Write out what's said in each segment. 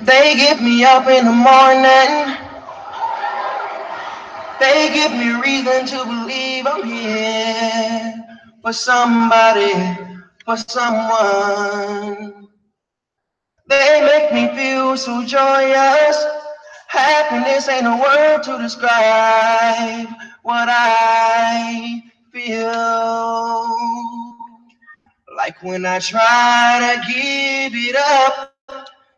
They get me up in the morning. They give me reason to believe I'm here for somebody, for someone. They make me feel so joyous. Happiness ain't a word to describe what I feel. Like when I try to give it up,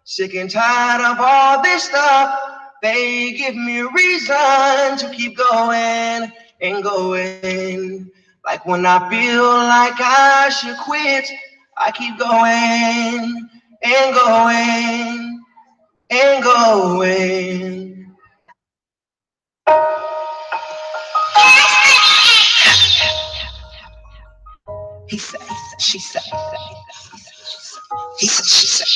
sick and tired of all this stuff, they give me a reason to keep going and going. Like when I feel like I should quit, I keep going and going and going. He said, she said, he said, she said,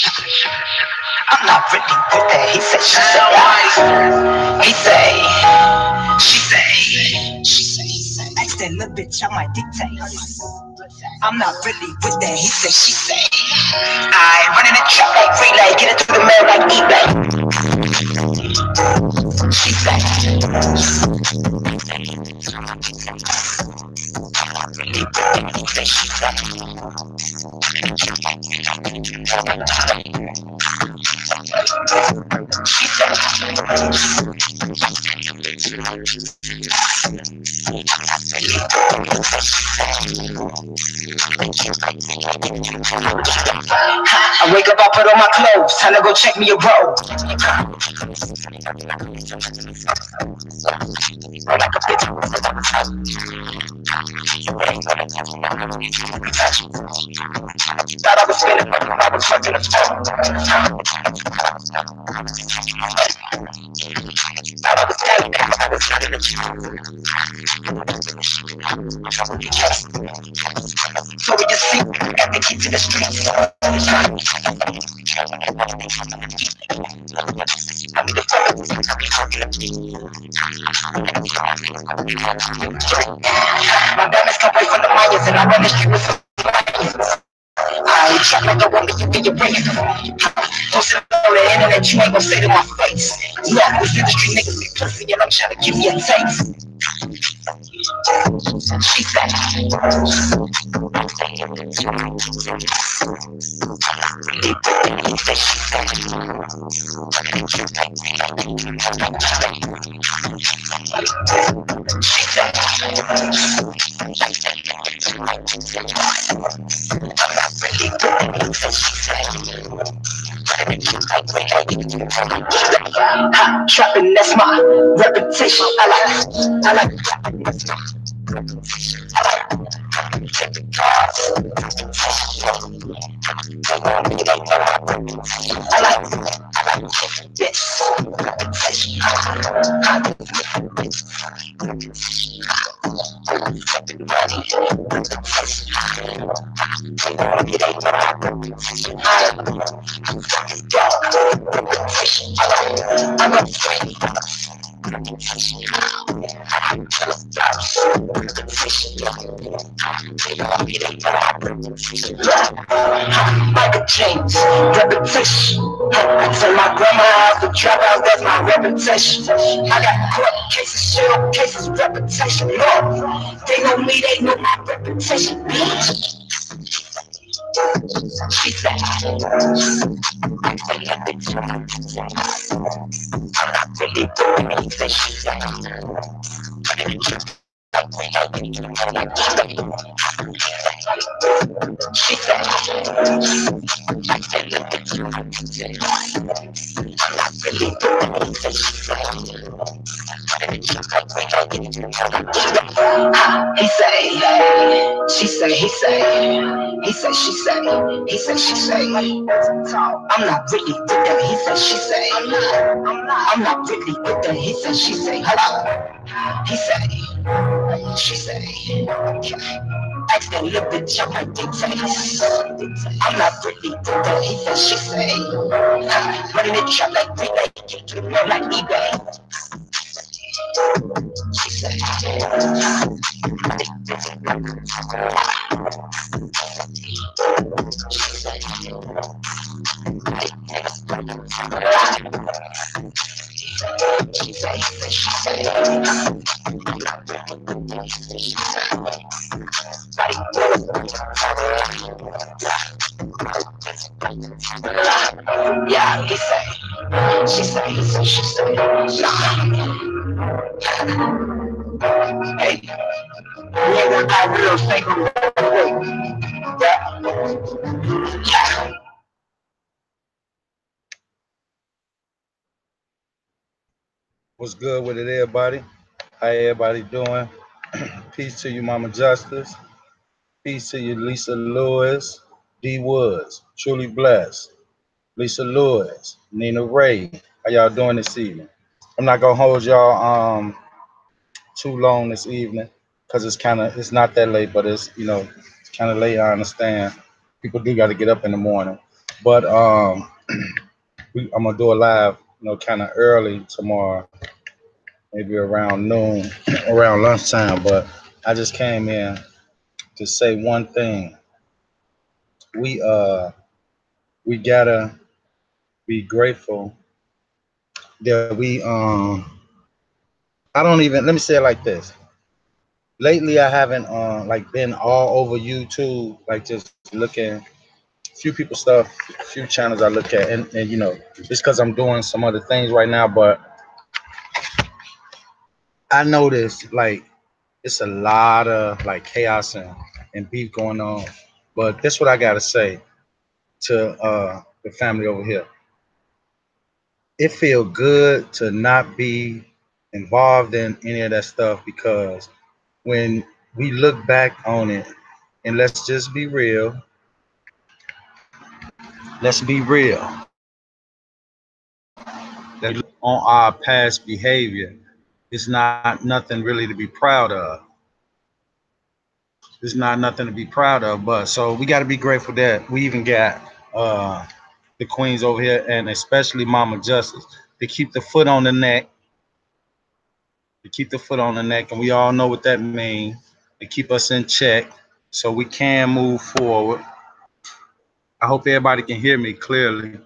I'm not really with that. He said, she said, he say, she say, ask that little bitch, I might dictate. I'm not really with that. He said, she say, I running the trap like relay, get it to the mail like eBay. She say, I wake up, I put on my clothes, time to go check me a robe. Like a bitch. Thought I was spinning, but I was fucking the phone. Thought I was telling them I was fucking the phone. So we just see at the kids in the streets. My diamonds come away from the Mayans and I run the street with some lions. I trap like a woman, you get your brain. Don't sit on the internet, you ain't gonna say to my face. Yeah, this industry niggas be pussy and I'm trying to give me a taste. She said, trapping, that's my reputation. I like trapping, that's my reputation. I like cars. I like this reputation. Michael James, reputation. Tell my grandma I was the trap house, that's my reputation. I got court cases, shit cases, reputation. Lord, they know me, they know my reputation. She said, I'm not really doing anything. She said, she said, he say, she say, he say, he say, she say, he say, she say. I'm not really with that. He say, she say, I'm not really with that. He say, she say, hello. He say, she say, ask that little bitch, I might dictate. I'm not really with that. He say, she say, running the trap like relay, get to the mail like eBay. She say, Yeah, he say, she say, he say, she say, hey, nigga, I will take him yeah. What's good with it, everybody? How everybody doing? Peace to you, Mama Justice. Peace to you, Lisa Lewis, D Woods. Truly blessed. Lisa Lewis, Nina Ray. How y'all doing this evening? I'm not gonna hold y'all too long this evening because it's not that late, but it's kind of late. I understand. People do got to get up in the morning, but I'm gonna do a live, kind of early tomorrow, maybe around noon, around lunchtime. But I just came in to say one thing. We uh we gotta be grateful that I don't even let me say it like this. Lately I haven't like been all over YouTube, like just looking few people stuff, few channels I look at, and it's because I'm doing some other things right now, but I noticed like it's a lot of like chaos and beef going on. But that's what I gotta say to the family over here. It feels good to not be involved in any of that stuff because when we look back on it, and let's just be real, let's be real. That on our past behavior, it's not nothing really to be proud of. It's not nothing to be proud of. But so we got to be grateful that we even got uh, the queens over here, and especially Mama Justice, to keep the foot on the neck, to keep the foot on the neck, and we all know what that means, to keep us in check so we can move forward. I hope everybody can hear me clearly.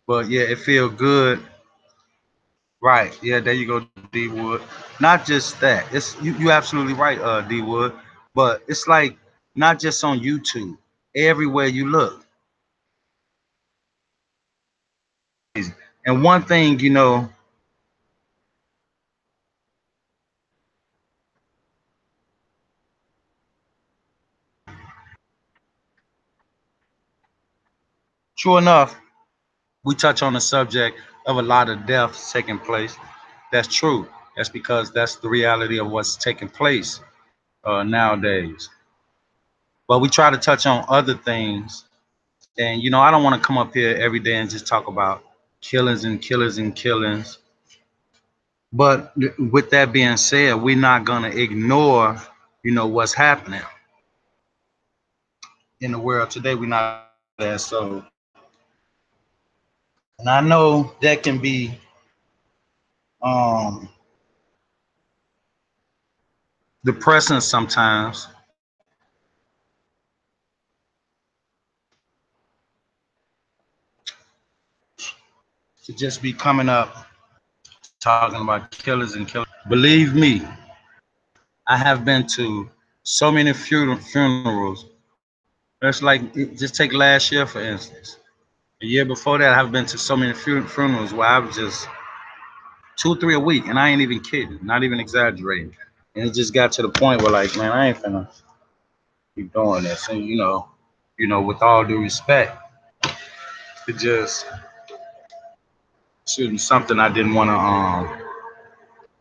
But yeah, it feels good. Right. Yeah, there you go, D Wood. Not just that. You absolutely right, D Wood. But it's like not just on YouTube. Everywhere you look. And one thing, true enough, we touch on the subject of a lot of deaths taking place. That's true. That's because that's the reality of what's taking place nowadays. But we try to touch on other things. And, I don't want to come up here every day and just talk about killings and killers and killings. But with that being said, we're not going to ignore, what's happening in the world today. We're not going to do that. So, and I know that can be um, depressing sometimes to just be coming up talking about killers and killers. Believe me, I have been to so many funerals. It's like, just take last year, for instance. The year before that, I've been to so many funerals where I was just 2, 3 a week, and I ain't even kidding, not even exaggerating. And it just got to the point where, like, man, I ain't finna keep doing this. And with all due respect, it just shouldn't something I didn't want to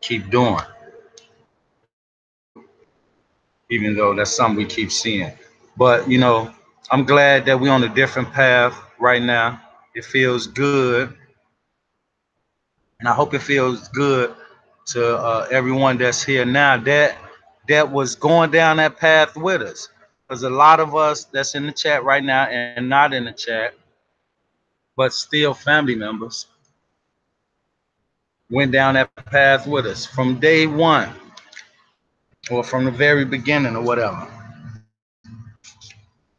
keep doing, even though that's something we keep seeing. But I'm glad that we're on a different path right now. It feels good, and I hope it feels good to everyone that's here now that was going down that path with us. Because a lot of us that's in the chat right now and not in the chat, but still family members, went down that path with us from day one or from the very beginning or whatever.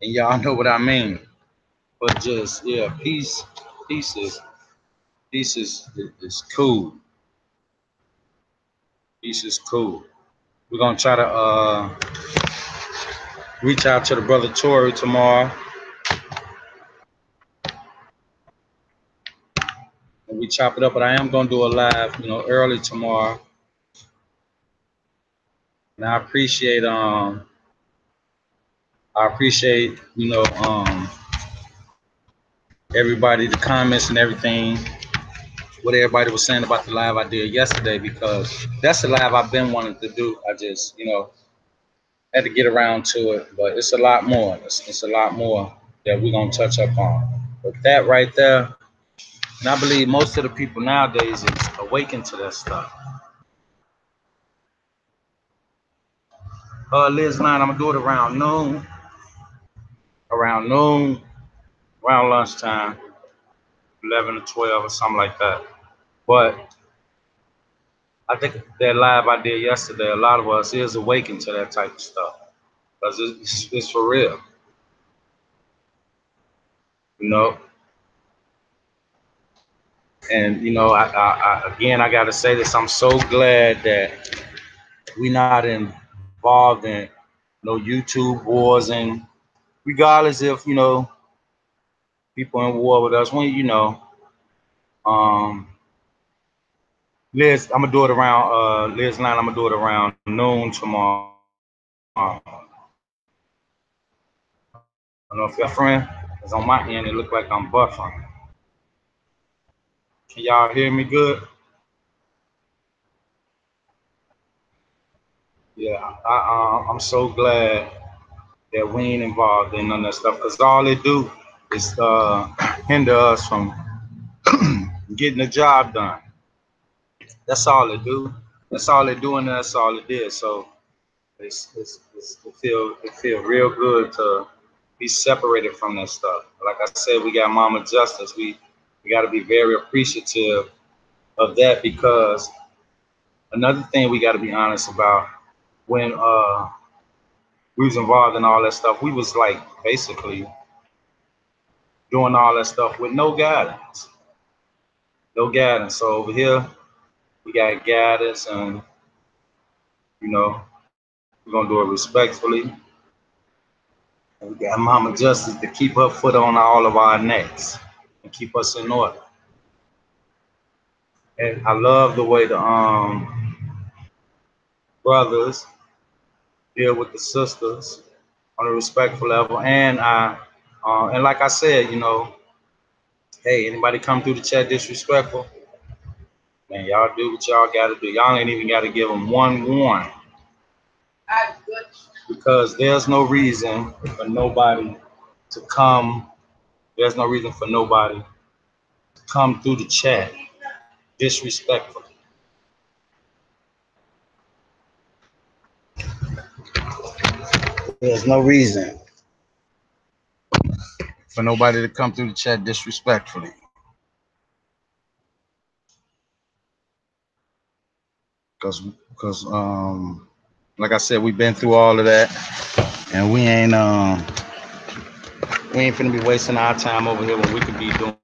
And y'all know what I mean. But just yeah, peace is cool. Peace is cool. We're gonna try to reach out to the brother Tory tomorrow, and we chop it up. But I am gonna do a live, early tomorrow. And I appreciate everybody, the comments and everything, what everybody was saying about the live I did yesterday, because that's the live I've been wanting to do. I just had to get around to it, but it's a lot more. It's a lot more that we're gonna touch up on. But that right there, and I believe most of the people nowadays is awakened to that stuff. Liz line, I'm gonna do it around noon, around lunchtime, 11 to 12 or something like that. But I think that live I did yesterday, a lot of us is awakened to that type of stuff, because it's for real, you know. And again, I got to say this: I'm so glad that we not involved in no YouTube wars, and regardless if people in war with us, when um, Liz, I'm gonna do it around Liz line. I'm gonna do it around noon tomorrow. I don't know if you're friend, because on my end it look like I'm buffering. Can y'all hear me good? Yeah, I'm so glad that we ain't involved in none of that stuff, because all it do is hinder us from getting the job done. That's all it do. That's all it do, and that's all it did. So it feel real good to be separated from that stuff. Like I said, we got Mama Justice. We got to be very appreciative of that, because another thing we got to be honest about, when we was involved in all that stuff, we was like basically doing all that stuff with no guidance. No guidance. So over here, we got guidance, and we're gonna do it respectfully. And we got Mama Justice to keep her foot on all of our necks and keep us in order. And I love the way the brothers deal with the sisters on a respectful level. And and like I said, hey, anybody come through the chat disrespectful, man, y'all do what y'all gotta do. Y'all ain't even gotta give them one warning, because there's no reason for nobody to come. There's no reason for nobody to come through the chat disrespectful. There's no reason for nobody to come through the chat disrespectfully. Because like I said, we've been through all of that, and we ain't finna be wasting our time over here when we could be doing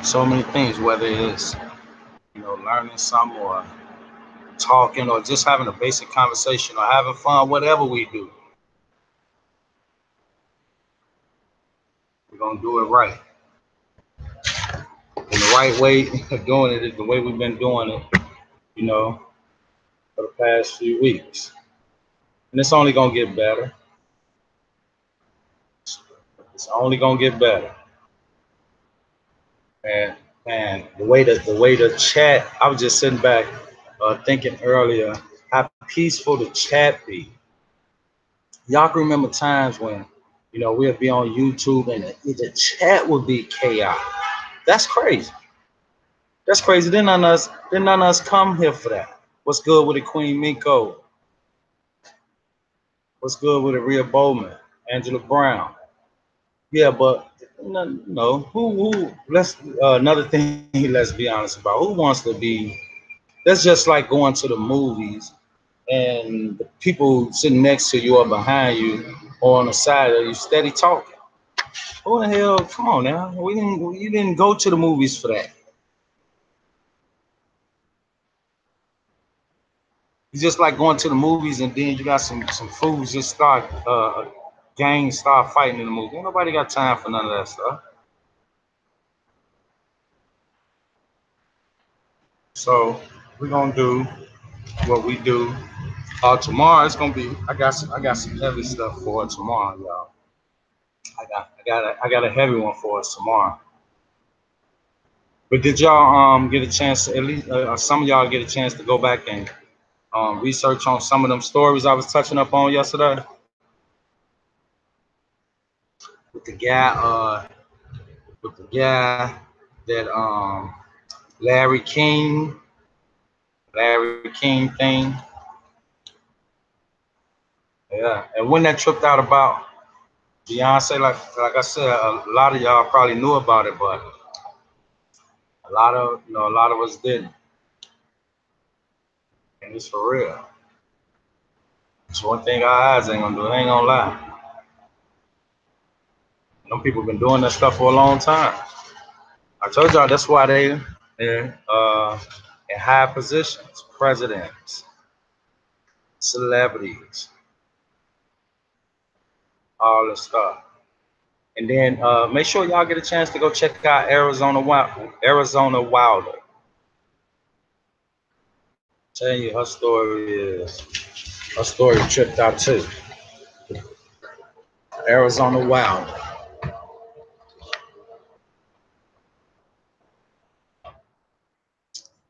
so many things, whether it's learning something, or talking, or just having a basic conversation, or having fun. Whatever we do, we're gonna do it right. And the right way of doing it is the way we've been doing it, for the past few weeks. And it's only gonna get better. It's only gonna get better. And the way the chat, I was just sitting back thinking earlier how peaceful the chat be. Y'all can remember times when we'd be on YouTube and the chat would be chaos. That's crazy. That's crazy. Didn't none of us come here for that. What's good with it, Queen Miko? What's good with it, Rhea Bowman, Angela Brown? Yeah, but who? Let's another thing. Let's be honest about, who wants to be. That's just like going to the movies and the people sitting next to you or behind you or on the side of you steady talking. Who the hell? Come on now. You didn't go to the movies for that. It's just like going to the movies and then you got some fools just start gangs start fighting in the movie. Ain't nobody got time for none of that stuff. So we're gonna do what we do. Tomorrow it's gonna be. I got some heavy stuff for tomorrow, y'all. I got a heavy one for us tomorrow. But did y'all get a chance to, at least some of y'all get a chance to go back and research on some of them stories I was touching up on yesterday with the guy that Larry King thing. Yeah, and when that tripped out about Beyonce, like I said, a lot of y'all probably knew about it, but a lot of us didn't, and it's for real. It's one thing our eyes ain't gonna do. It ain't gonna lie. Them people been doing that stuff for a long time. I told y'all that's why they're in high positions, presidents, celebrities, all this stuff. And then make sure y'all get a chance to go check out Arizona Wilder. Tell you her story tripped out too. Arizona Wilder.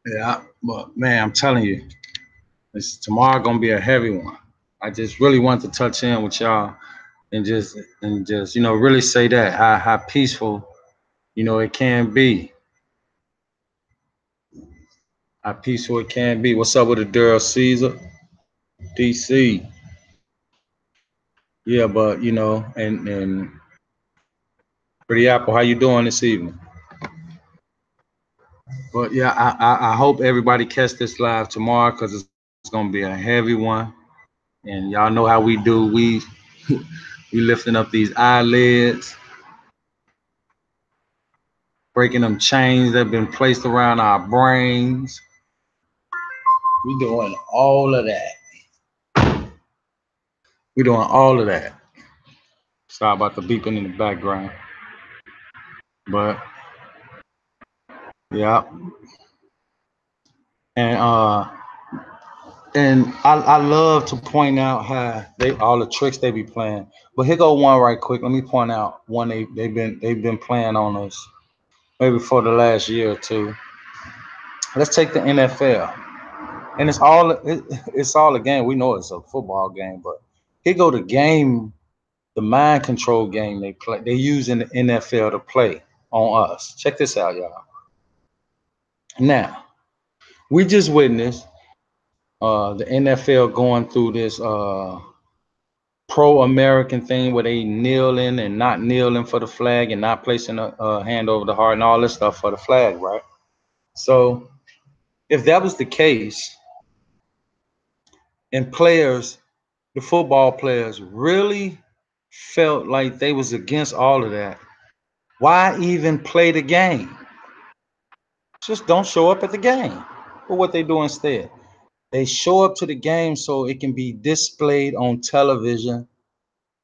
Yeah, but man, I'm telling you, this tomorrow gonna be a heavy one. I just really want to touch in with y'all and just really say that how peaceful it can be. How peaceful it can be. What's up with the Daryl Caesar? DC. Yeah, but and Pretty Apple, how you doing this evening? But yeah, I hope everybody catch this live tomorrow because it's gonna be a heavy one. And y'all know how we do. We we lifting up these eyelids, breaking them chains that have been placed around our brains. We doing all of that. We doing all of that. Sorry about the beeping in the background. But yeah. And I love to point out how they all the tricks they be playing. But here go one right quick. Let me point out one they've been playing on us maybe for the last year or two. Let's take the NFL. And it's all a game. We know it's a football game, but here go the mind control game they play. They use in the NFL to play on us. Check this out, y'all. Now, we just witnessed the NFL going through this pro-American thing where they kneeling and not kneeling for the flag and not placing a hand over the heart and all this stuff for the flag, right? So if that was the case, and the football players really felt like they was against all of that, why even play the game? Just don't show up at the game. But what they do instead, they show up to the game so it can be displayed on television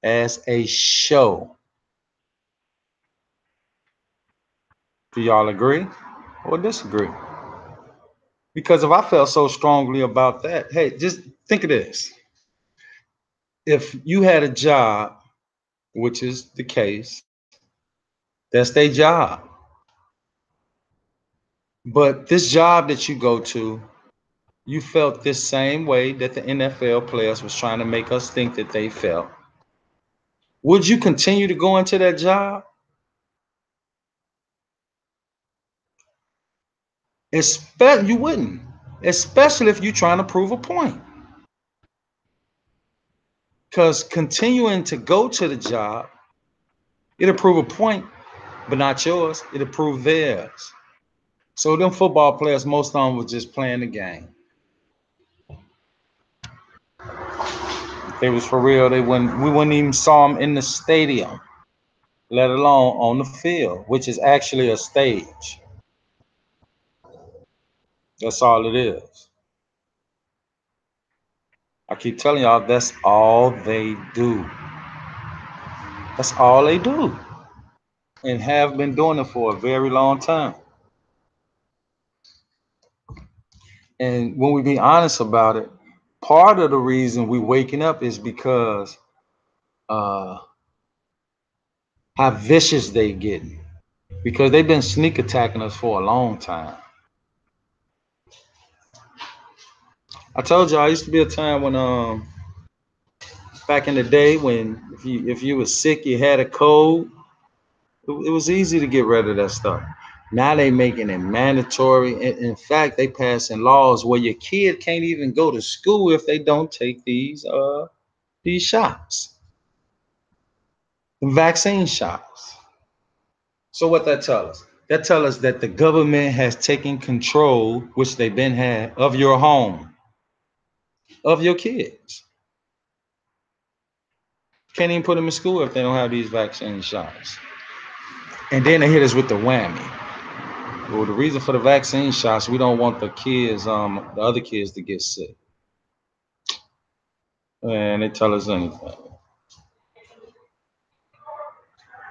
as a show. Do y'all agree or disagree? Because if I felt so strongly about that, hey, just think of this. If you had a job, which is the case, that's their job. But this job that you go to, you felt this same way that the NFL players was trying to make us think that they felt. Would you continue to go into that job? You wouldn't, especially if you're trying to prove a point. Because continuing to go to the job, it'll prove a point, but not yours. It'll prove theirs. So them football players, most of them was just playing the game. If they was for real, we wouldn't even saw them in the stadium. let alone on the field, which is actually a stage. That's all it is. I keep telling y'all, that's all they do. That's all they do. And have been doing it for a very long time. And when we be honest about it, part of the reason we waking up is because uh how vicious they getting. Because they've been sneak attacking us for a long time. I told you I used to be a time when back in the day when if you was sick, you had a cold, it was easy to get rid of that stuff. Now they making it mandatory. In fact, they passing laws where your kid can't even go to school if they don't take these shots, the vaccine shots. So what that tell us? That tell us that the government has taken control, which they've been had, of your home, of your kids. Can't even put them in school if they don't have these vaccine shots. And then they hit us with the whammy. Well, the reason for the vaccine shots, we don't want the kids, the other kids, to get sick. And they tell us anything.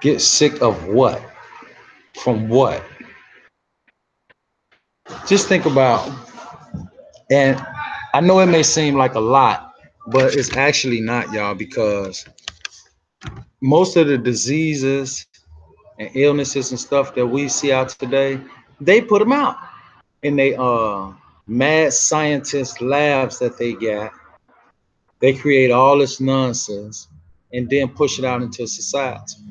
Get sick of what? From what? Just think about, and I know it may seem like a lot, but it's actually not, y'all, because most of the diseases and illnesses and stuff that we see out today, they put them out in they mad scientist labs that they got. They create all this nonsense and then push it out into society.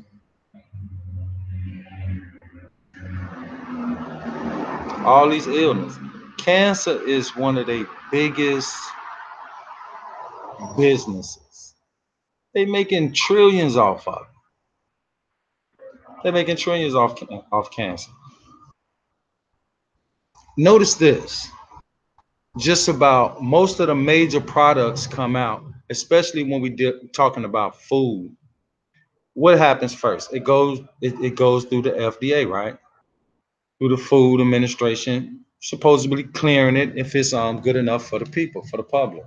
All these illnesses. Cancer is one of the biggest businesses. They making trillions off of it. They're making trillions off cancer. Notice this. Just about most of the major products come out, especially when we talking about food. What happens first? It goes through the FDA, right? Through the Food Administration, supposedly clearing it if it's good enough for the people, for the public.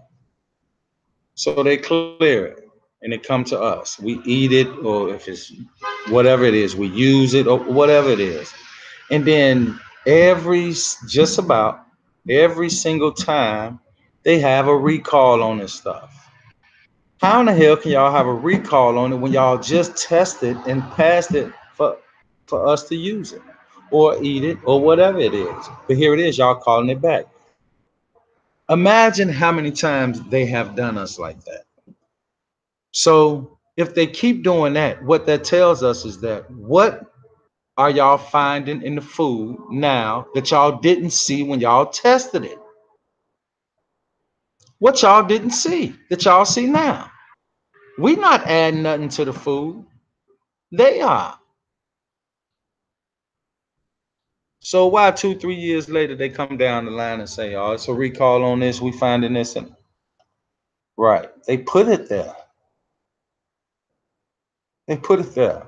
So they clear it and it come to us. We eat it, or if it's whatever it is, we use it or whatever it is. And then just about every single time they have a recall on this stuff. How in the hell can y'all have a recall on it when y'all just tested and passed it for us to use it or eat it or whatever it is? But here it is, y'all calling it back. Imagine how many times they have done us like that. So if they keep doing that, what that tells us is that what are y'all finding in the food now that y'all didn't see when y'all tested it? What y'all didn't see that y'all see now? We not adding nothing to the food. They are. So why 2, 3 years later they come down the line and say, "Oh, it's a recall on this. We finding this," and right? They put it there. They put it there.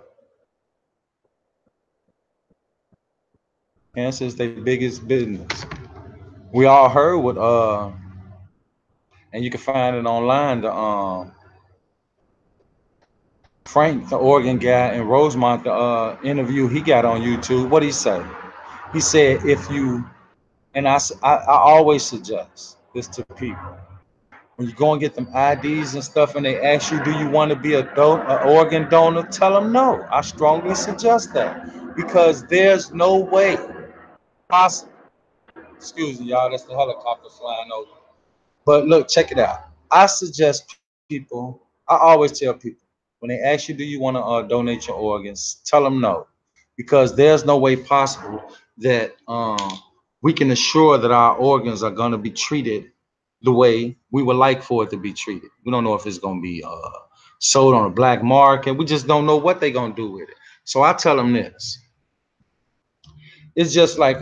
Cancer is their biggest business. We all heard what and you can find it online. The Frank, the Oregon guy in Rosemont, the interview he got on YouTube. What did he say? He said, if you, and I always suggest this to people. When you go and get them IDs and stuff and they ask you, do you want to be an organ donor? Tell them no. I strongly suggest that because there's no way possible. Excuse me, y'all. That's the helicopter flying over. But look, check it out. I suggest people, I always tell people, when they ask you, do you want to donate your organs? Tell them no. Because there's no way possible that we can assure that our organs are going to be treated the way we would like for it to be treated. We don't know if it's going to be sold on a black market. We just don't know what they're going to do with it. So I tell them this. It's just like,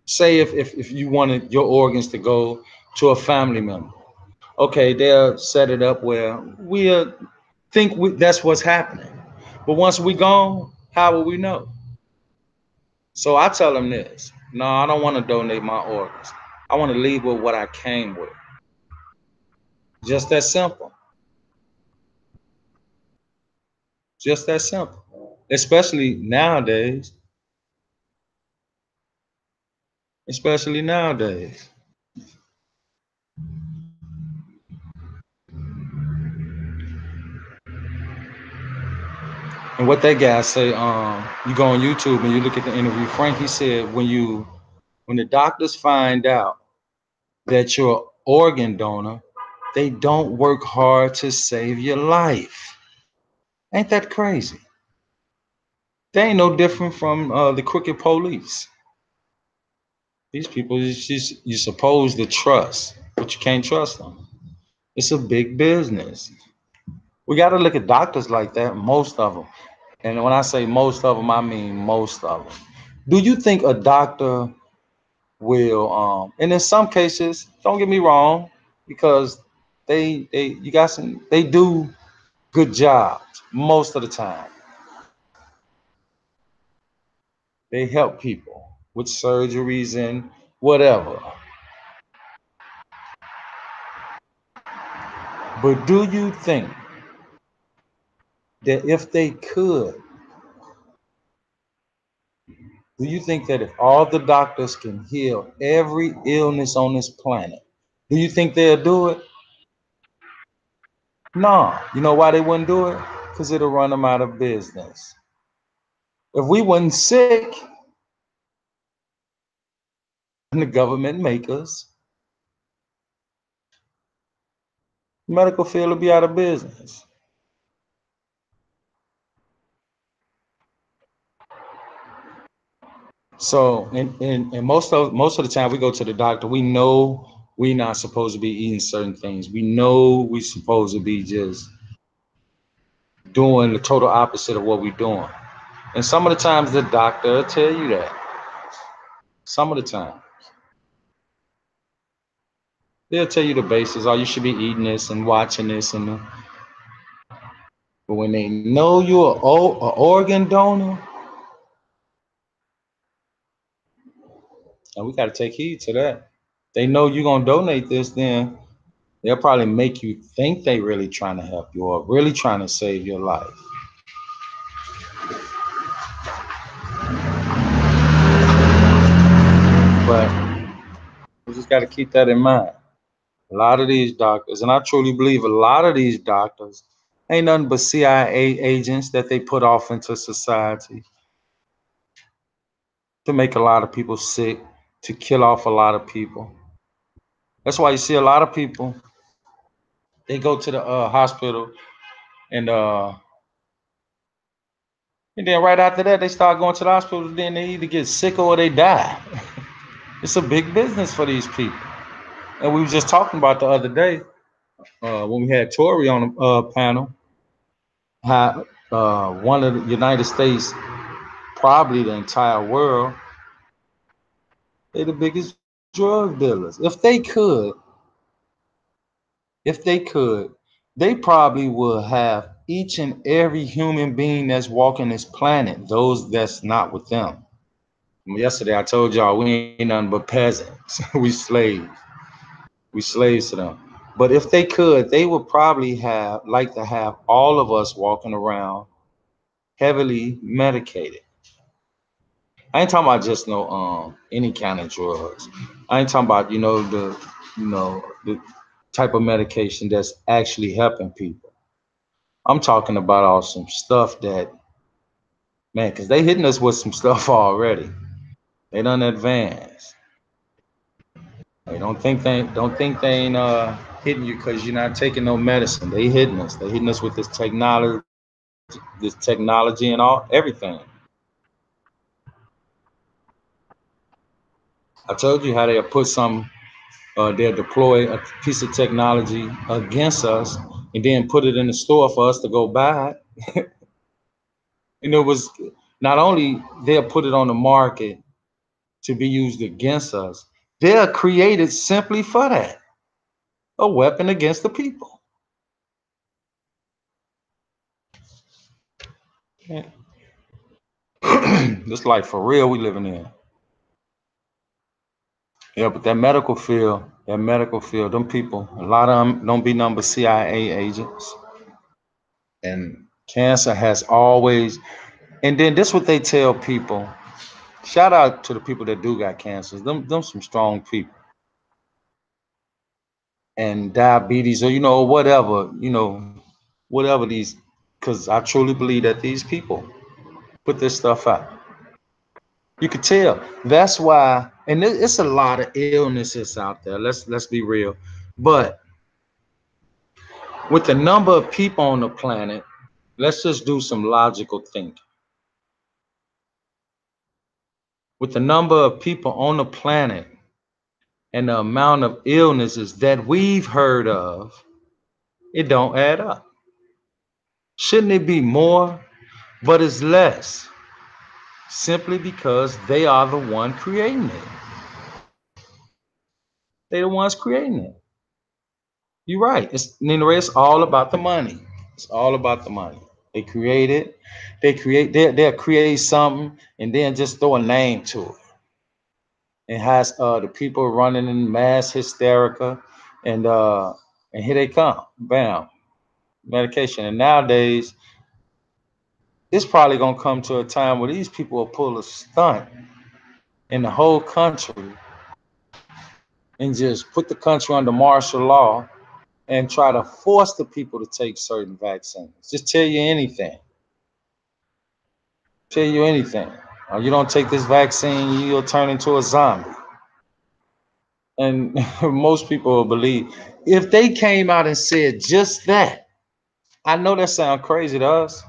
say if you wanted your organs to go to a family member. Okay, they'll set it up where we think that's what's happening. But once we gone, how will we know? So I tell them this. No, I don't want to donate my organs. I want to leave with what I came with. Just that simple. Just that simple. Especially nowadays. Especially nowadays. And what that guy say, you go on YouTube and you look at the interview, Frank, he said when the doctors find out that you're an organ donor, they don't work hard to save your life. Ain't that crazy? They ain't no different from the crooked police. These people you're supposed to trust, but you can't trust them. It's a big business. We got to look at doctors like that, most of them. And when I say most of them, I mean most of them. Do you think a doctor will, and in some cases, don't get me wrong, because they do good jobs most of the time. They help people with surgeries and whatever. But do you think that if they could, do you think that if all the doctors can heal every illness on this planet, do you think they'll do it? No. You know why they wouldn't do it? Because it'll run them out of business. If we wasn't sick, and the government make us, the medical field will be out of business. So, and most of the time we go to the doctor, we know we're not supposed to be eating certain things. We know we're supposed to be just doing the total opposite of what we're doing. And some of the times the doctor will tell you that. Some of the time. They'll tell you the basics, oh, you should be eating this and watching this. But when they know you're an organ donor, and we got to take heed to that. They know you're going to donate this, then they'll probably make you think they really trying to help you or really trying to save your life. But we just got to keep that in mind. A lot of these doctors, and I truly believe a lot of these doctors ain't nothing but CIA agents that they put off into society to make a lot of people sick, to kill off a lot of people. That's why you see a lot of people, they go to the hospital and then right after that they start going to the hospital, then they either get sick or they die. It's a big business for these people. And we were just talking about the other day when we had Tori on the panel, how one of the United States, probably the entire world, they're the biggest drug dealers. If they could, they probably would have each and every human being that's walking this planet, those that's not with them. Yesterday I told y'all we ain't nothing but peasants. We slaves to them. But if they could, they would probably like to have all of us walking around heavily medicated. I ain't talking about just no any kind of drugs. I ain't talking about the type of medication that's actually helping people. I'm talking about all some stuff that, man, because they hitting us with some stuff already. They done advanced. Hey, don't think they ain't hitting you because you're not taking no medicine. They hitting us. They hitting us with this technology and all everything. I told you how they'll deploy a piece of technology against us and then put it in the store for us to go buy it. And it was not only they'll put it on the market to be used against us, they're created simply for that, a weapon against the people. This life for real we living in. Yeah, but that medical field, them people, a lot of them don't be number CIA agents. And cancer has always, and then this what they tell people. Shout out to the people that do got cancers. Them some strong people. And diabetes or whatever these, because I truly believe that these people put this stuff out. You could tell. That's why, and it's a lot of illnesses out there. Let's be real. But with the number of people on the planet, let's just do some logical thinking. With the number of people on the planet and the amount of illnesses that we've heard of, it don't add up. Shouldn't it be more? But it's less, simply because they are the one creating it. They the ones creating it. You're right. It's Nina Ray, it's all about the money. It's all about the money. They create it. They'll create something and then just throw a name to it. It has the people running in mass hysterica, and here they come. Bam. Medication. And nowadays, it's probably gonna come to a time where these people will pull a stunt in the whole country and just put the country under martial law and try to force the people to take certain vaccines. Just tell you anything. Tell you anything. You don't take this vaccine, you'll turn into a zombie. And most people will believe. If they came out and said just that, I know that sounds crazy to us,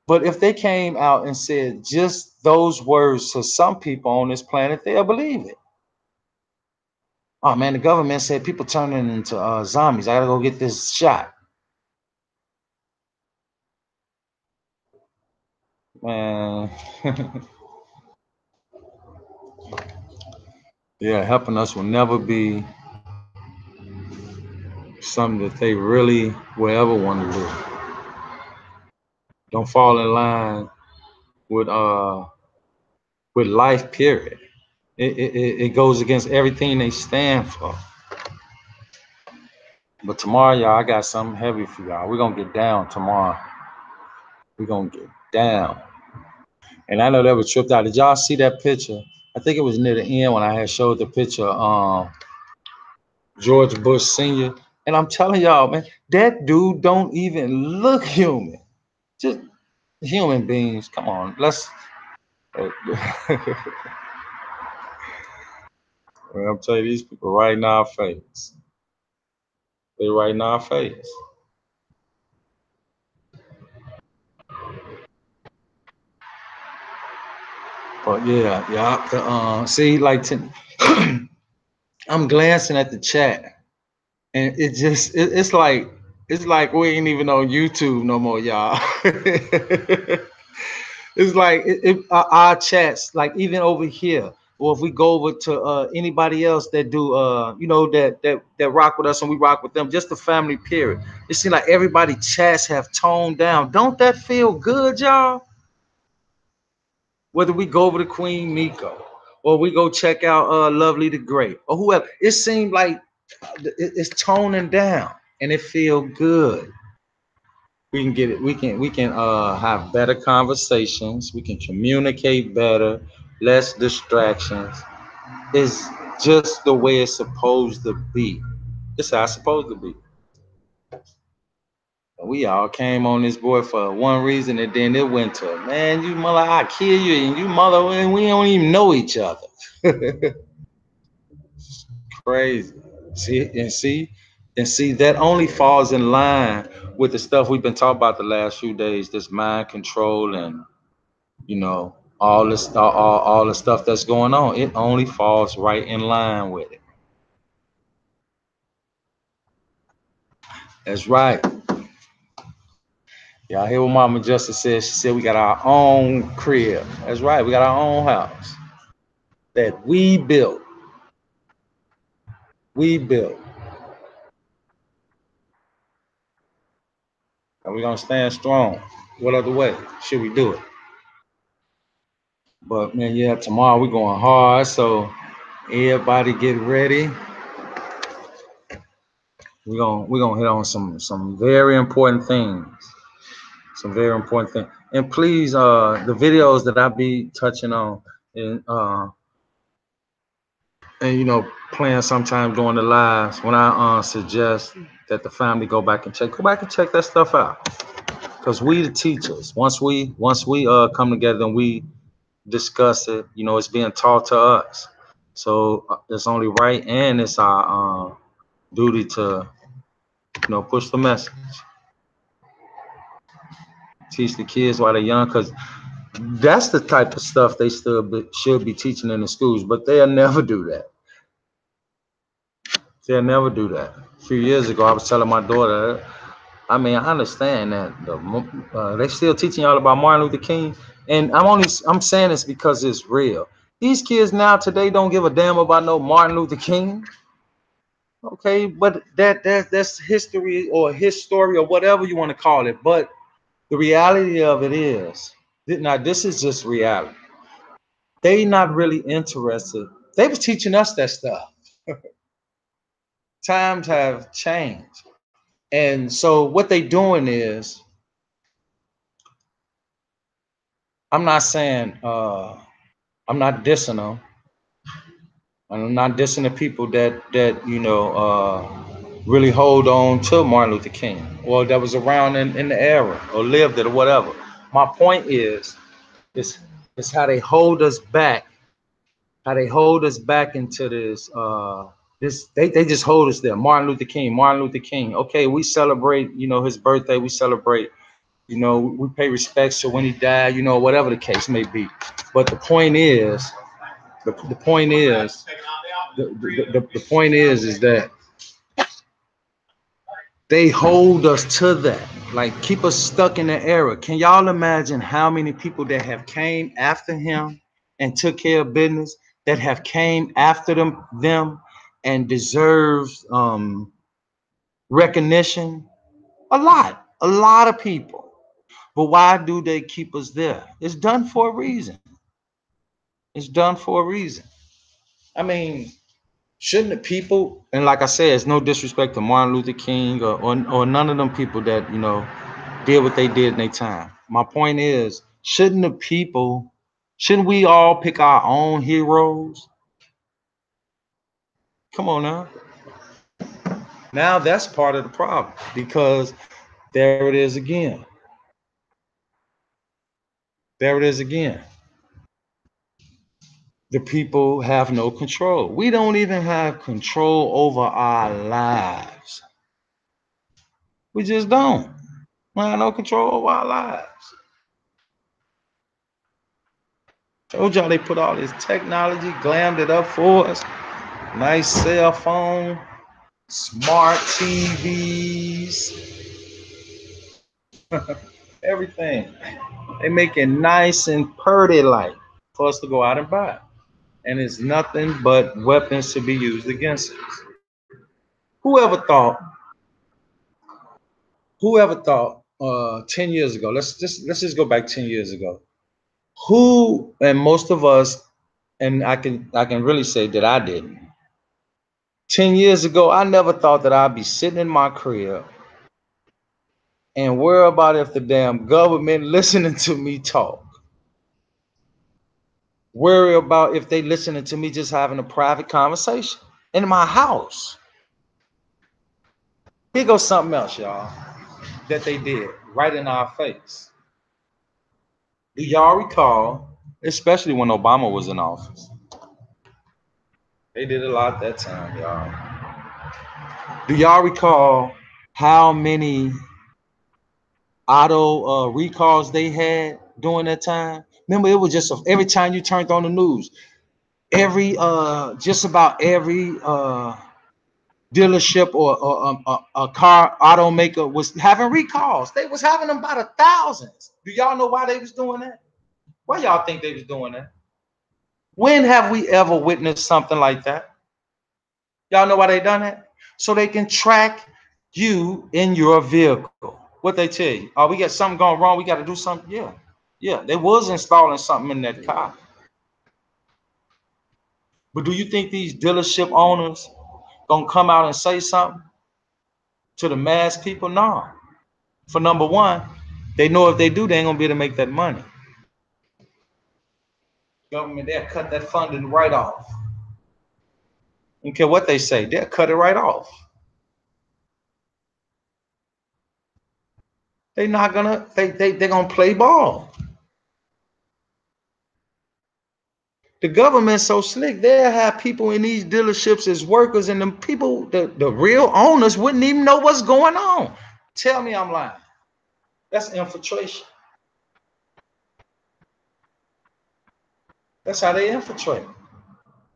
but if they came out and said just those words to some people on this planet, they'll believe it. Oh man, the government said people turning into zombies. I gotta go get this shot. Man, yeah, helping us will never be something that they really will ever want to do. Don't fall in line with life. Period. It goes against everything they stand for. But tomorrow, y'all, I got something heavy for y'all. We're gonna get down tomorrow. We're gonna get down. And I know that was tripped out. Did y'all see that picture? I think it was near the end when I had showed the picture. George Bush Sr. And I'm telling y'all, man, that dude don't even look human. Just human beings. Come on, let's. I'm telling you, these people right in our face. They right in our face. But yeah. See, like, I'm glancing at the chat, and it's like we ain't even on YouTube no more, y'all. It's like our chats, like even over here, or if we go over to anybody else that do, that rock with us and we rock with them, just the family period. It seems like everybody chats have toned down. Don't that feel good, y'all? Whether we go over to Queen Miko or we go check out Lovely the Great or whoever, it seems like it's toning down and it feel good. We can get it. We can have better conversations. We can communicate better, less distractions. It's just the way it's supposed to be. It's how it's supposed to be. We all came on this board for one reason, and then it went to, man, you mother, I kill you, and you mother, and we don't even know each other. Crazy. See, that only falls in line with the stuff we've been talking about the last few days, this mind control and all the stuff that's going on. It only falls right in line with it. That's right. Y'all hear what Mama Justice said? She said we got our own crib. That's right. We got our own house that we built. We built. And we're gonna stand strong. What other way should we do it? But man, yeah, tomorrow we're going hard. So everybody get ready. We're gonna hit on some very important things. Some very important things. And please, the videos that I be touching on and playing sometime during the lives when I suggest that the family go back and check that stuff out. Because we the teachers, once we come together and we discuss it, it's being taught to us. So it's only right and it's our duty to push the message, teach the kids while they're young, because that's the type of stuff they still should be teaching in the schools, but they'll never do that. They'll never do that. A few years ago, I was telling my daughter, I mean, I understand that they still teaching y'all about Martin Luther King, and I'm saying this because it's real. These kids now today don't give a damn about no Martin Luther King. Okay, but that's history or his story or whatever you want to call it. But the reality of it is, now this is just reality. They not really interested. They was teaching us that stuff. Times have changed, and so what they doing is, I'm not saying I'm not dissing them. I'm not dissing the people that really hold on to Martin Luther King or that was around in the era or lived it or whatever. My point is is how they hold us back, how they hold us back into this they just hold us there. Martin Luther King, Martin Luther King. Okay, we celebrate, his birthday, we celebrate, we pay respects to when he died, whatever the case may be. But the point is, the point is, the point is that they hold us to that, like keep us stuck in the era. Can y'all imagine how many people that have came after him and took care of business, that have came after them and deserves recognition? A lot of people. But why do they keep us there? It's done for a reason. It's done for a reason. I mean, shouldn't the people, and like I said, it's no disrespect to Martin Luther King or none of them people that did what they did in their time. My point is, shouldn't we all pick our own heroes? Come on now. Now that's part of the problem, because there it is again. There it is again. The people have no control. We don't even have control over our lives. We just don't. We have no control over our lives. Told y'all they put all this technology, glammed it up for us. Nice cell phone, smart TVs, everything. They make it nice and pretty like for us to go out and buy. And it's nothing but weapons to be used against us. Whoever thought, whoever thought 10 years ago, let's just go back 10 years ago. Who, and most of us, and I can really say that I didn't. 10 years ago, I never thought that I'd be sitting in my crib and worry about if the damn government listening to me talk. Worry about if they listening to me just having a private conversation in my house. Here goes something else, y'all, that they did right in our face. Do y'all recall, especially when Obama was in office? They did a lot that time, y'all. Do y'all recall how many auto recalls they had during that time? Remember, it was just every time you turned on the news, every just about every dealership or a car automaker was having recalls. They was having them by the thousands. Do y'all know why they was doing that? Why y'all think they was doing that? When have we ever witnessed something like that? Y'all know why they done that? So they can track you in your vehicle. What they tell you? Oh, we got something going wrong. We got to do something. Yeah, yeah. They was installing something in that car. But do you think these dealership owners gonna come out and say something to the mass people? No. For number one, they know if they do, they ain't gonna be able to make that money. Government, they'll cut that funding right off. Don't care what they say, they'll cut it right off. They not gonna they're gonna play ball. The government's so slick, they'll have people in these dealerships as workers, and the people, the real owners wouldn't even know what's going on. Tell me I'm lying. That's infiltration. That's how they infiltrate.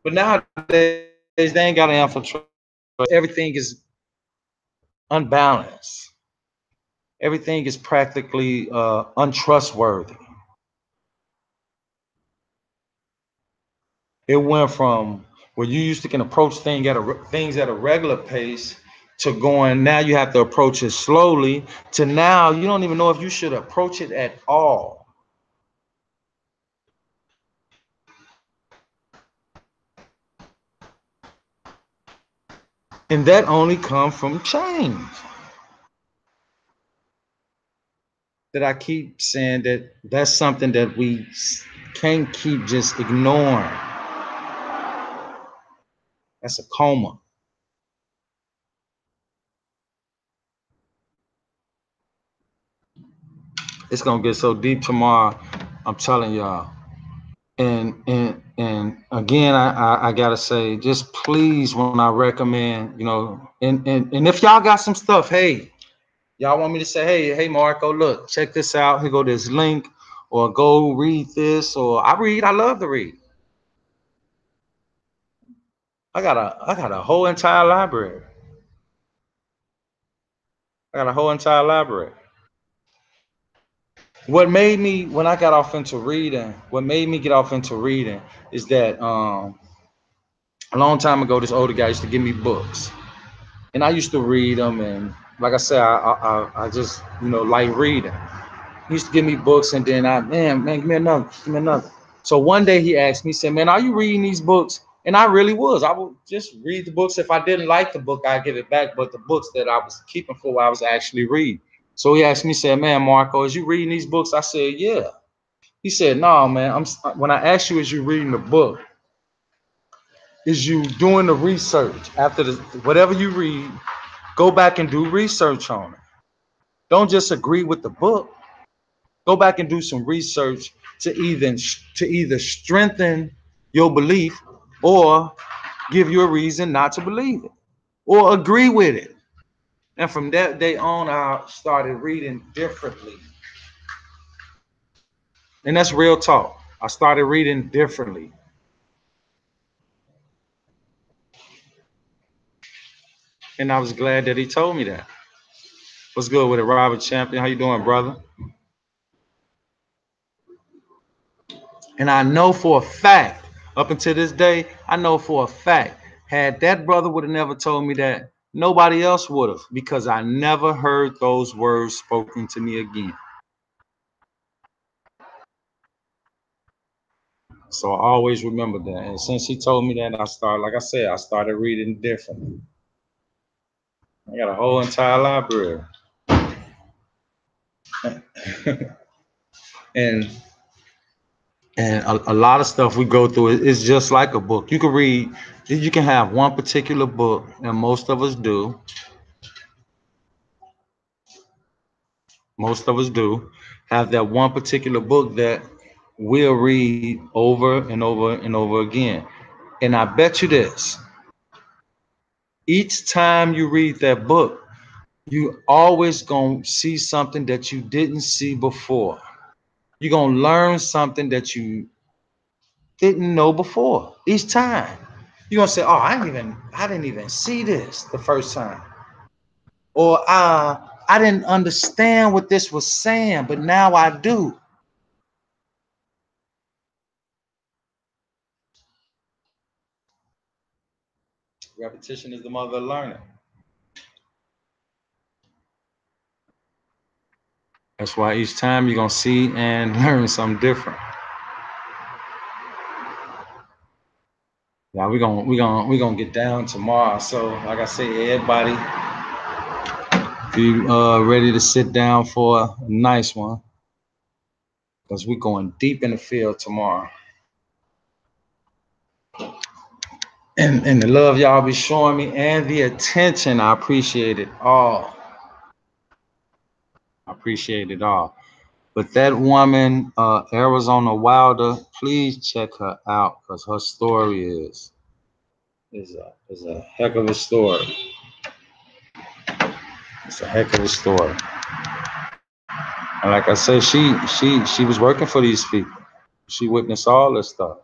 But nowadays they ain't got to infiltrate. Everything is unbalanced. Everything is practically untrustworthy. It went from where you used to can approach things at a regular pace to going now you have to approach it slowly to now you don't even know if you should approach it at all. And that only comes from change. That I keep saying that's something that we can't keep just ignoring. That's a coma. It's gonna get so deep tomorrow. I'm telling y'all. And again, I gotta say, just please, when I recommend, and if y'all got some stuff, hey, y'all want me to say, hey, Marco, look, check this out. Here go this link, or go read this, or I love to read. I got a whole entire library. I got a whole entire library. What made me when I got off into reading, what made me get off into reading is that a long time ago, this older guy used to give me books, and I used to read them. And like I said, I just like reading. He used to give me books, and then man, give me another. So one day he asked me, he said, "Man, are you reading these books?" And I really was. I would just read the books. If I didn't like the book, I'd give it back. But the books that I was keeping for, I was actually reading. So he asked me, said, "Man, Marco, is you reading these books?" I said, "Yeah." He said, "No, man. When I asked you, is you reading the book? Is you doing the research after whatever you read? Go back and do research on it. Don't just agree with the book. Go back and do some research to either strengthen your belief or give you a reason not to believe it or agree with it." And from that day on, I started reading differently. And that's real talk. I started reading differently. And I was glad that he told me that. What's good with it, Robert Champion? How you doing, brother? And I know for a fact, up until this day, I know for a fact, had that brother would have never told me that, nobody else would have, because I never heard those words spoken to me again. So I always remember that. And since he told me that, like I said, I started reading differently. I got a whole entire library. and and a lot of stuff we go through is just like a book. You can read, you can have one particular book, and most of us do have that one particular book that we'll read over and over and over again. And I bet you this, each time you read that book, you always gonna see something that you didn't see before. You're gonna learn something that you didn't know before each time. You're gonna say, "Oh, I didn't even see this the first time," or I didn't understand what this was saying, but now I do." Repetition is the mother of learning. That's why each time you're gonna see and learn something different. Now we're gonna get down tomorrow. So like I say, everybody be ready to sit down for a nice one, because we're going deep in the field tomorrow. And the love y'all be showing me and the attention, I appreciate it all. I appreciate it all. But that woman, Arizona Wilder, please check her out, because her story is a heck of a story. It's a heck of a story. And like I said, she was working for these people. She witnessed all this stuff.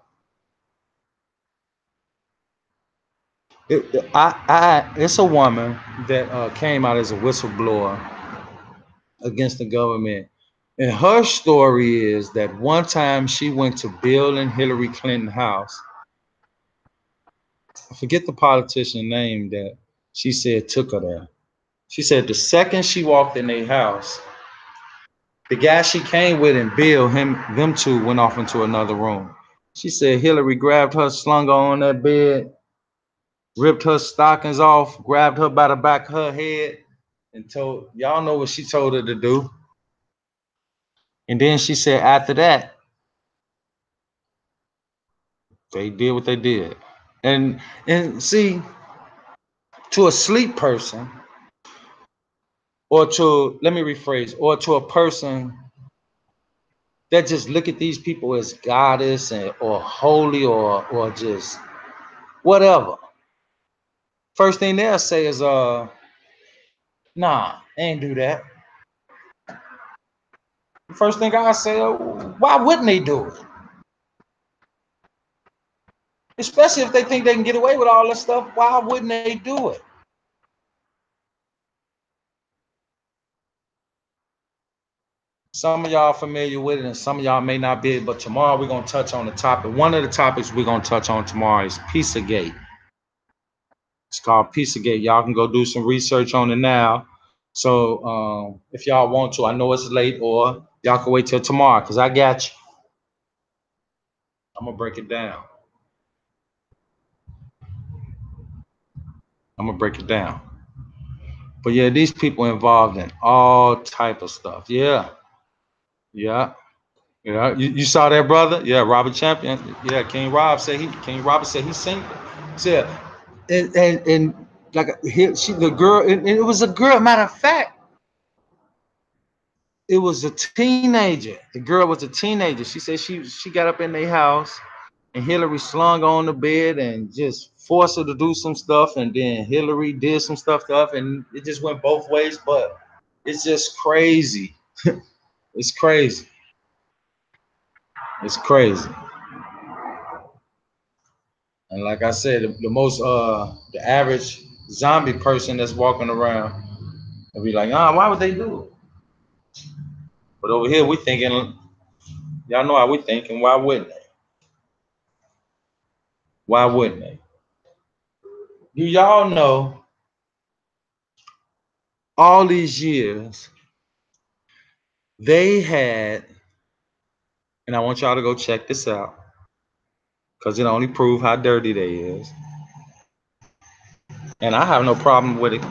It's a woman that came out as a whistleblower against the government. And her story is that one time she went to Bill and Hillary Clinton's house. I forget the politician name that she said took her there. She said the second she walked in their house, the guy she came with and Bill, them two went off into another room. She said Hillary grabbed her, slung her on that bed, ripped her stockings off, grabbed her by the back of her head, and told, y'all know what she told her to do. And then she said after that, they did what they did. And see, to a sleep person, or to, let me rephrase, or to a person that just look at these people as goddess or holy or just whatever. First thing they'll say is, nah, ain't do that. First thing I say, why wouldn't they do it? Especially if they think they can get away with all this stuff, why wouldn't they do it? Some of y'all familiar with it and some of y'all may not be, but tomorrow we're going to touch on the topic. One of the topics we're going to touch on tomorrow is Pizzagate. It's called Pizzagate. Y'all can go do some research on it now. So if y'all want to, I know it's late, or y'all can wait till tomorrow, because I got you. I'm going to break it down. But yeah, these people involved in all type of stuff. Yeah. You saw that, brother? Yeah, Robert Champion. Yeah, King Robert said he seen it. So, and like the girl, and it was a girl. Matter of fact, it was a teenager. The girl was a teenager. She said she got up in their house, and Hillary slung on the bed and just forced her to do some stuff, and then Hillary did some stuff, and it just went both ways. But it's just crazy. It's crazy. It's crazy. And like I said, the average zombie person that's walking around will be like, why would they do it? But over here we thinking, y'all know how we thinking, why wouldn't they? Why wouldn't they? Do y'all know all these years they had, and I want y'all to go check this out, because it only proves how dirty they is. And I have no problem with it,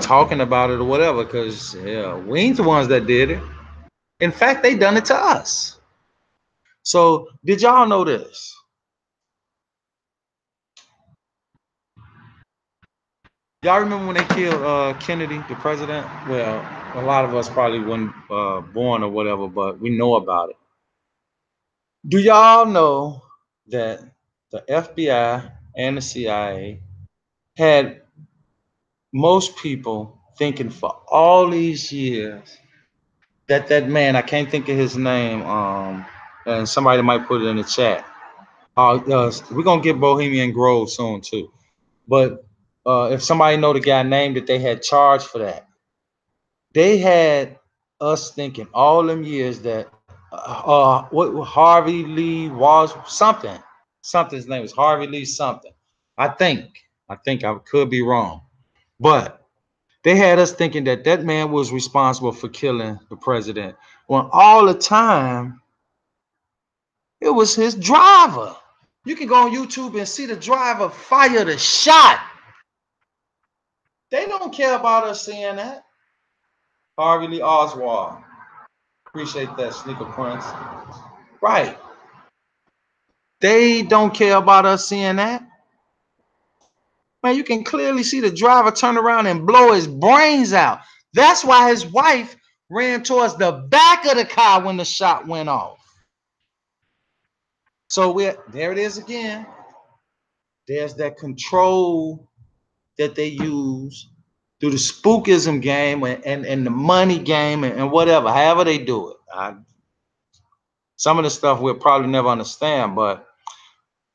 talking about it or whatever, because we ain't the ones that did it. In fact, they done it to us. So did y'all know this? Y'all remember when they killed Kennedy, the president? Well, a lot of us probably weren't born or whatever, but we know about it. Do y'all know that the FBI and the CIA had most people thinking for all these years that man, I can't think of his name, and somebody might put it in the chat. We're gonna get Bohemian Grove soon too, but if somebody know the guy name that they had charged for that, they had us thinking all them years that what Harvey Lee was something. His name was Harvey Lee something. I think I could be wrong, but They had us thinking that that man was responsible for killing the president, when all the time it was his driver. You can go on YouTube and see the driver fire the shot. They don't care about us seeing that. Harvey Lee Oswald. Appreciate that, Sneaker Prince. Right. They don't care about us seeing that. Man, you can clearly see the driver turn around and blow his brains out. That's why his wife ran towards the back of the car when the shot went off. So there it is again. There's that control that they use through the spookism game and the money game and whatever, however they do it. Some of the stuff we'll probably never understand, but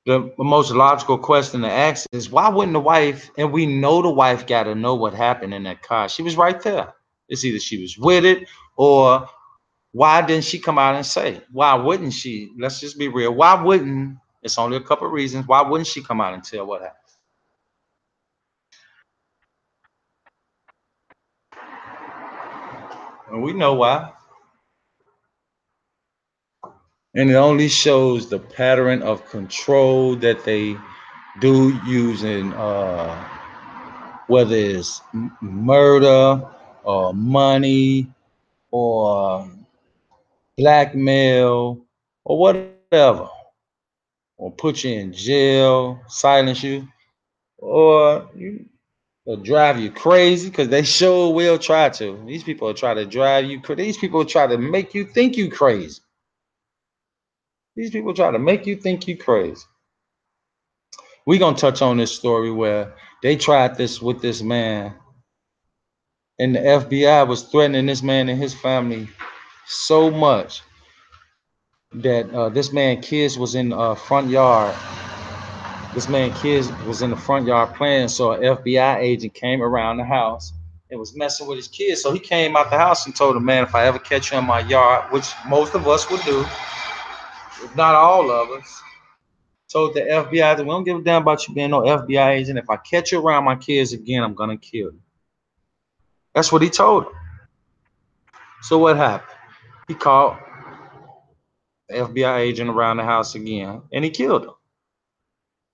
the most logical question to ask is, why wouldn't the wife, and we know the wife got to know what happened in that car. She was right there. It's either she was with it, or why didn't she come out and say? Why wouldn't she? Let's just be real. Why wouldn't, it's only a couple of reasons, why wouldn't she come out and tell what happened? And we know why. And it only shows the pattern of control that they do using, whether it's murder or money or blackmail or whatever, or put you in jail, silence you, or drive you crazy, because they sure will try to. These people will try to drive you crazy. These people will try to make you think you crazy. These people try to make you think you crazy. We're going to touch on this story where they tried this with this man, and the FBI was threatening this man and his family so much that this man's kids was in the front yard. This man's kids was in the front yard playing, so an FBI agent came around the house and was messing with his kids. So he came out the house and told him, man, if I ever catch you in my yard, which most of us would do, if not all of us, told the FBI that we don't give a damn about you being no FBI agent. If I catch you around my kids again, I'm gonna kill you. That's what he told them. So what happened? He called the FBI agent around the house again, and he killed him.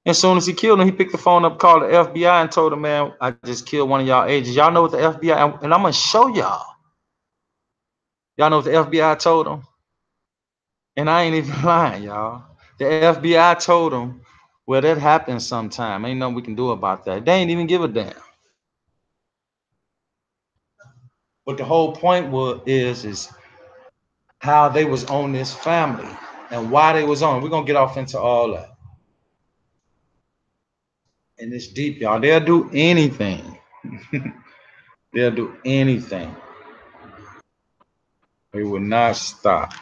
As soon as he killed him, he picked the phone up, called the FBI, and told him, man, I just killed one of y'all agents. Y'all know what the FBI, and I'm gonna show y'all. Y'all know what the FBI told him? And I ain't even lying, y'all. The FBI told him, well, that happens sometime. Ain't nothing we can do about that. They ain't even give a damn. But the whole point is how they was on this family and why they was on. We're gonna get off into all that. And it's deep, y'all. They'll do anything. They'll do anything. They will not stop.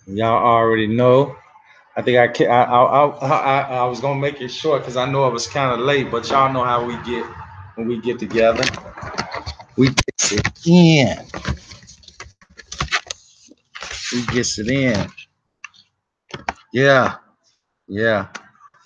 Y'all already know. I think I was gonna make it short because I know it was kind of late, but y'all know how we get when we get together. We gets it in. We gets it in. Yeah.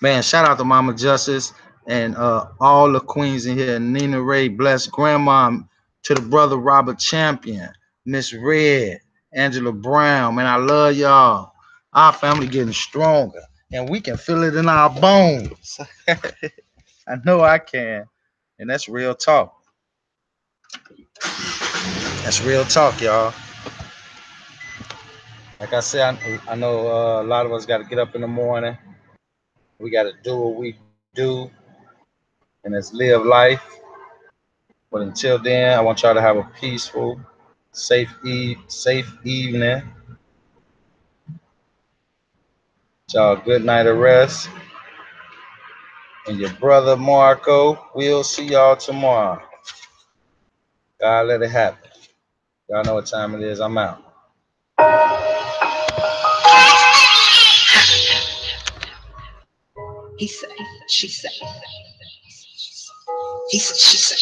Man, shout out to Mama Justice and all the queens in here. Nina Ray, bless Grandma, to the brother Robert Champion, Miss Red, Angela Brown. Man, I love y'all. Our family getting stronger, and we can feel it in our bones. I know I can, and that's real talk. That's real talk, y'all. Like I said, I know a lot of us got to get up in the morning. We got to do what we do, and it's live life. But until then, I want y'all to have a peaceful, safe evening. Y'all good night of rest. And your brother Marco, we'll see y'all tomorrow. God let it happen. Y'all know what time it is. I'm out. He said, she said, he said, she said,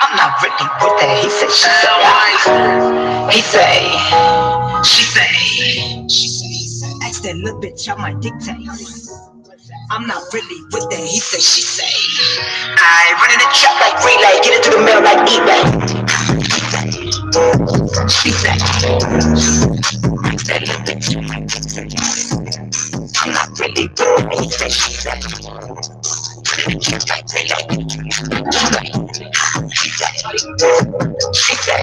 I'm not ready with that. He said, she said, he said, she said, ask that little bitch, I might dictate. I'm not really with that. He say, she say. I running the trap like relay, get into the middle like eBay. She say. I'm not really with that. He say, she say. She say.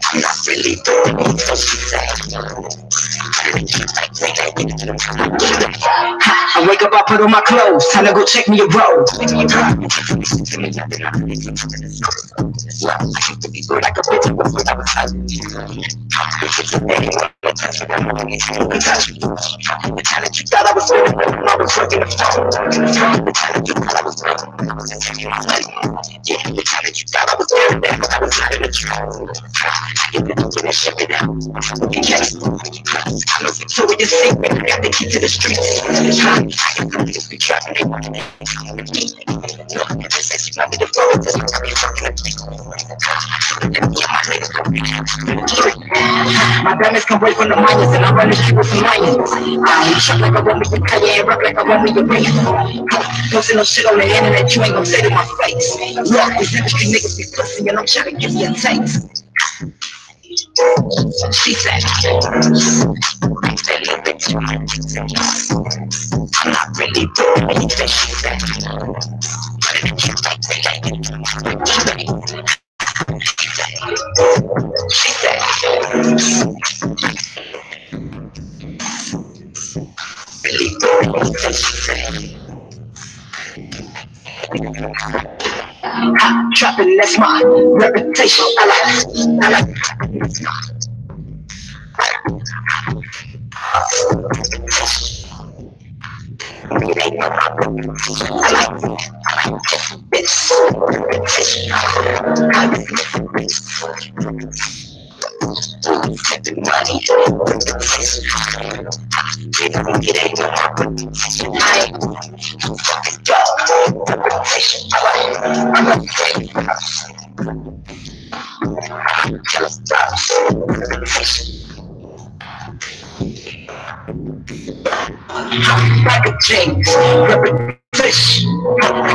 I'm not really with that. She say. I wake up, I put on my clothes, time to go check me a road. Like a bitch when I was out. The time that you thought I was living with, I was working the phone. The time that you thought I was living, I was taking my money. Yeah, the time that you thought I was living there, I was not in the throne. I get the open and shut it down. Yes. So we just think, man, I got the key to the streets. I can really just be trapping, they want to make me. No, they say she want me to follow this, I'm fucking my diamonds come right from the miners, and I run the street with some lions. I shot like a woman with Kanye, rap like a woman with Ray. Posting no shit on the internet, you ain't gon' say to my face. Look, these industry niggas be pussy, and I'm trying to give you a taste. She said, I'm not really doing anything, she said. She said, really doing anything, she said. Trapping, that's my reputation. I like.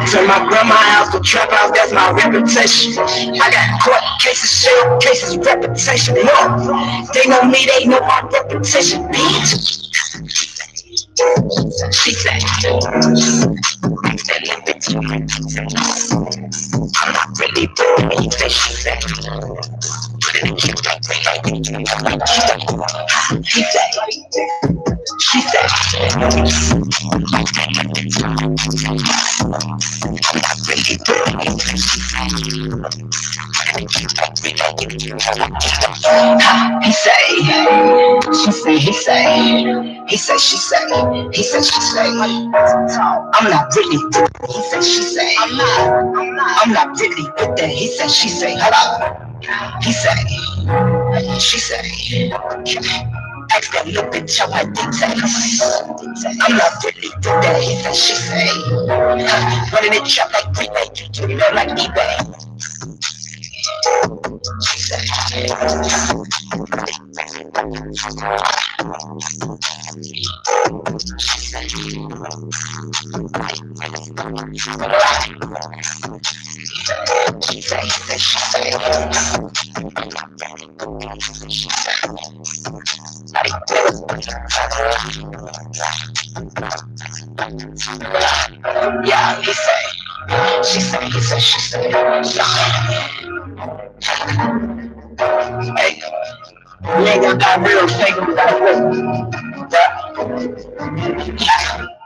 Turn my grandma house to trap house, that's my reputation. I got court cases, shit cases, reputation. Look, they know me, they know my reputation, bitch. She said, I'm not really doing anything, she said. She said, she said, he say, she say, he say, he say, she say, he say, she say, I'm not really with that. He say, she say, I'm not really with that. He say, she say, hello. He say, she say, ask that little bitch how I dictate. I'm not really with that. He say, she say, running it trap like green, like you do, like eBay. She say, yeah, he say, she say, he say, she say, hey, we ain't got that real fake. Yeah.